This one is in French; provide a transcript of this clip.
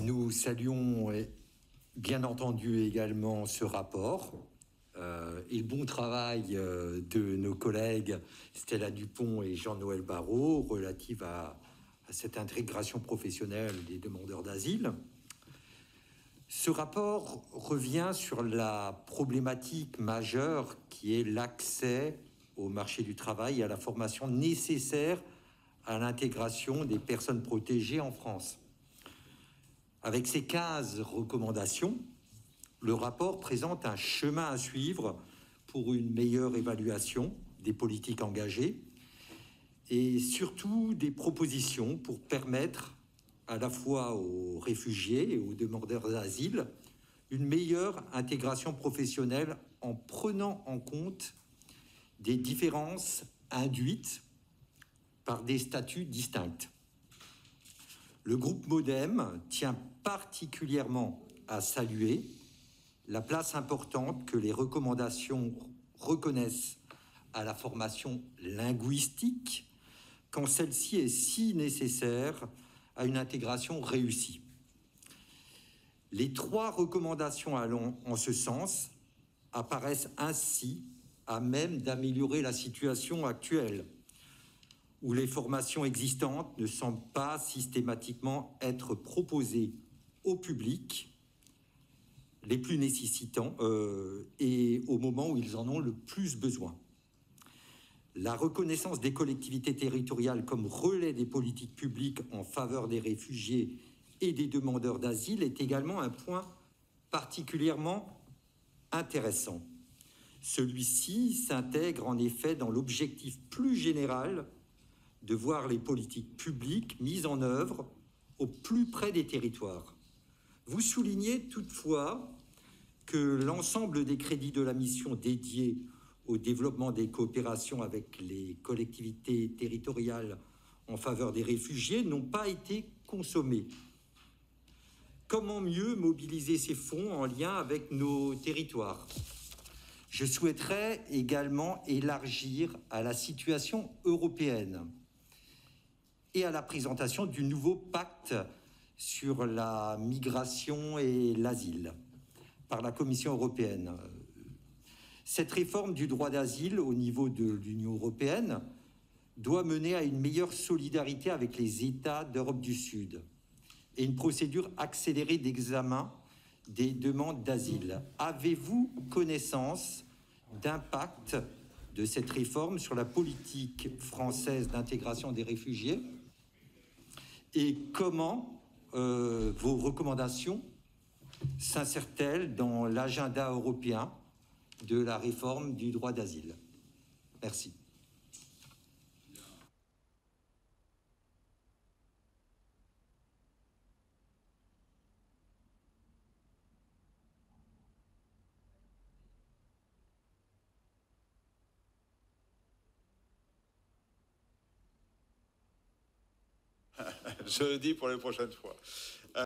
Nous saluons bien entendu également ce rapport et le bon travail de nos collègues Stella Dupont et Jean-Noël Barrot relative à cette intégration professionnelle des demandeurs d'asile. Ce rapport revient sur la problématique majeure qui est l'accès au marché du travail et à la formation nécessaire à l'intégration des personnes protégées en France. Avec ces 15 recommandations, le rapport présente un chemin à suivre pour une meilleure évaluation des politiques engagées et surtout des propositions pour permettre à la fois aux réfugiés et aux demandeurs d'asile une meilleure intégration professionnelle en prenant en compte des différences induites par des statuts distincts. Le groupe MODEM tient particulièrement à saluer la place importante que les recommandations reconnaissent à la formation linguistique quand celle-ci est si nécessaire à une intégration réussie. Les 3 recommandations allant en ce sens apparaissent ainsi à même d'améliorer la situation actuelle, où les formations existantes ne semblent pas systématiquement être proposées au public les plus nécessitants et au moment où ils en ont le plus besoin. La reconnaissance des collectivités territoriales comme relais des politiques publiques en faveur des réfugiés et des demandeurs d'asile est également un point particulièrement intéressant. Celui-ci s'intègre en effet dans l'objectif plus général de voir les politiques publiques mises en œuvre au plus près des territoires. Vous soulignez toutefois que l'ensemble des crédits de la mission dédiée au développement des coopérations avec les collectivités territoriales en faveur des réfugiés n'ont pas été consommés. Comment mieux mobiliser ces fonds en lien avec nos territoires ? Je souhaiterais également élargir à la situation européenne et à la présentation du nouveau pacte sur la migration et l'asile par la Commission européenne. Cette réforme du droit d'asile au niveau de l'Union européenne doit mener à une meilleure solidarité avec les États d'Europe du Sud et une procédure accélérée d'examen des demandes d'asile. Avez-vous connaissance d'impact de cette réforme sur la politique française d'intégration des réfugiés? Et comment vos recommandations s'insèrent-elles dans l'agenda européen de la réforme du droit d'asile? Merci. Je le dis pour les prochaines fois.